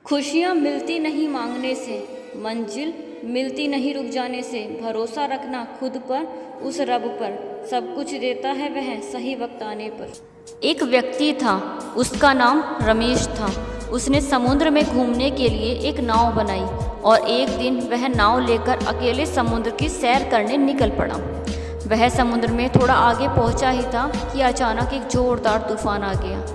खुशियाँ मिलती नहीं मांगने से, मंजिल मिलती नहीं रुक जाने से। भरोसा रखना खुद पर, उस रब पर, सब कुछ देता है वह सही वक्त आने पर। एक व्यक्ति था, उसका नाम रमेश था। उसने समुद्र में घूमने के लिए एक नाव बनाई और एक दिन वह नाव लेकर अकेले समुद्र की सैर करने निकल पड़ा। वह समुद्र में थोड़ा आगे पहुंचा ही था कि अचानक एक जोरदार तूफान आ गया।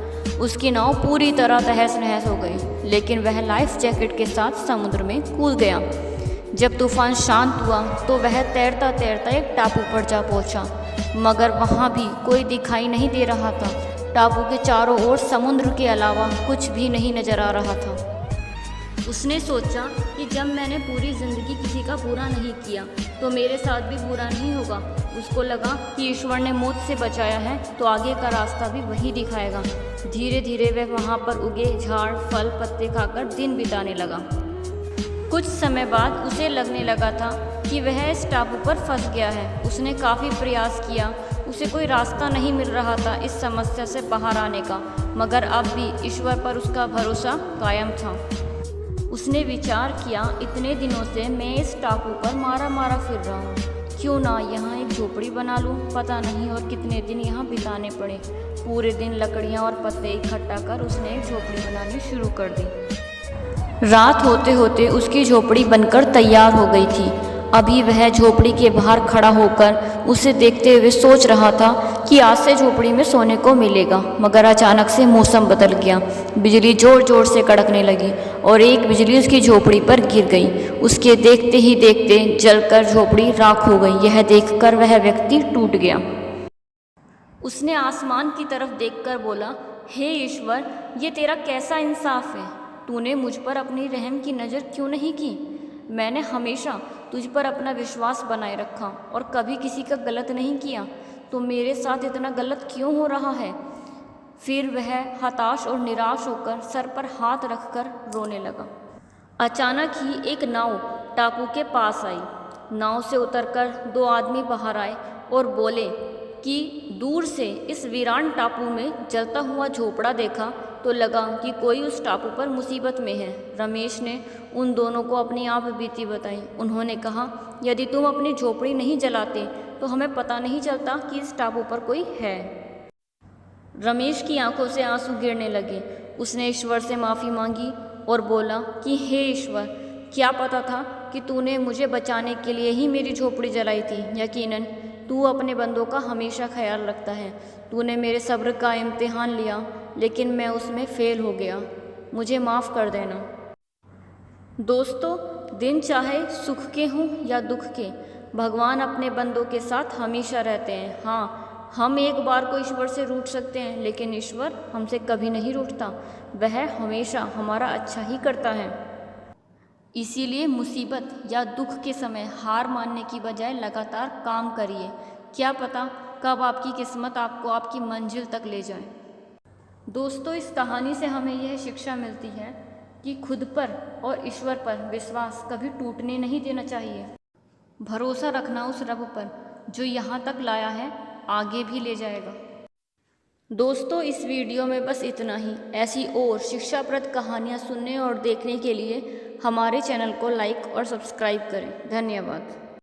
उसकी नाव पूरी तरह तहस नहस हो गई, लेकिन वह लाइफ जैकेट के साथ समुद्र में कूद गया। जब तूफान शांत हुआ तो वह तैरता तैरता एक टापू पर जा पहुंचा, मगर वहाँ भी कोई दिखाई नहीं दे रहा था। टापू के चारों ओर समुद्र के अलावा कुछ भी नहीं नजर आ रहा था। उसने सोचा कि जब मैंने पूरी ज़िंदगी किसी का बुरा नहीं किया तो मेरे साथ भी बुरा नहीं होगा। उसको लगा कि ईश्वर ने मौत से बचाया है तो आगे का रास्ता भी वही दिखाएगा। धीरे धीरे वह वहाँ पर उगे झाड़, फल, पत्ते खाकर दिन बिताने लगा। कुछ समय बाद उसे लगने लगा था कि वह इस टापू पर फंस गया है। उसने काफ़ी प्रयास किया, उसे कोई रास्ता नहीं मिल रहा था इस समस्या से बाहर आने का, मगर अब भी ईश्वर पर उसका भरोसा कायम था। उसने विचार किया, इतने दिनों से मैं इस टापू पर मारा मारा फिर रहा हूँ, क्यों ना यहाँ एक झोपड़ी बना लूँ। पता नहीं और कितने दिन यहाँ बिताने पड़े। पूरे दिन लकड़ियाँ और पत्ते इकट्ठा कर उसने एक झोपड़ी बनानी शुरू कर दी। रात होते होते उसकी झोपड़ी बनकर तैयार हो गई थी। अभी वह झोपड़ी के बाहर खड़ा होकर उसे देखते हुए सोच रहा था कि आज से झोपड़ी में सोने को मिलेगा, मगर अचानक से मौसम बदल गया। बिजली जोर जोर से कड़कने लगी और एक बिजली उसकी झोपड़ी पर गिर गई। उसके देखते ही देखते जलकर झोपड़ी राख हो गई। यह देखकर वह व्यक्ति टूट गया। उसने आसमान की तरफ देखकर बोला, हे ईश्वर, ये तेरा कैसा इंसाफ है। तूने मुझ पर अपनी रहम की नज़र क्यों नहीं की। मैंने हमेशा तुझ पर अपना विश्वास बनाए रखा और कभी किसी का गलत नहीं किया, तो मेरे साथ इतना गलत क्यों हो रहा है। फिर वह हताश और निराश होकर सर पर हाथ रखकर रोने लगा। अचानक ही एक नाव टापू के पास आई। नाव से उतरकर दो आदमी बाहर आए और बोले कि दूर से इस वीरान टापू में जलता हुआ झोपड़ा देखा तो लगा कि कोई उस टापू पर मुसीबत में है। रमेश ने उन दोनों को अपनी आप बीती बताई। उन्होंने कहा, यदि तुम अपनी झोपड़ी नहीं जलाते तो हमें पता नहीं चलता कि इस टापू पर कोई है। रमेश की आंखों से आंसू गिरने लगे। उसने ईश्वर से माफ़ी मांगी और बोला कि हे ईश्वर, क्या पता था कि तूने मुझे बचाने के लिए ही मेरी झोपड़ी जलाई थी। यकीनन तू अपने बंदों का हमेशा ख्याल रखता है। तूने मेरे सब्र का इम्तिहान लिया, लेकिन मैं उसमें फ़ेल हो गया। मुझे माफ़ कर देना। दोस्तों, दिन चाहे सुख के हों या दुख के, भगवान अपने बंदों के साथ हमेशा रहते हैं। हाँ, हम एक बार को ईश्वर से रूठ सकते हैं, लेकिन ईश्वर हमसे कभी नहीं रूठता। वह हमेशा हमारा अच्छा ही करता है। इसीलिए मुसीबत या दुख के समय हार मानने की बजाय लगातार काम करिए। क्या पता कब आपकी किस्मत आपको आपकी मंजिल तक ले जाए। दोस्तों, इस कहानी से हमें यह शिक्षा मिलती है कि खुद पर और ईश्वर पर विश्वास कभी टूटने नहीं देना चाहिए। भरोसा रखना उस रब पर जो यहाँ तक लाया है आगे भी ले जाएगा। दोस्तों, इस वीडियो में बस इतना ही। ऐसी और शिक्षाप्रद कहानियाँ सुनने और देखने के लिए हमारे चैनल को लाइक और सब्सक्राइब करें। धन्यवाद।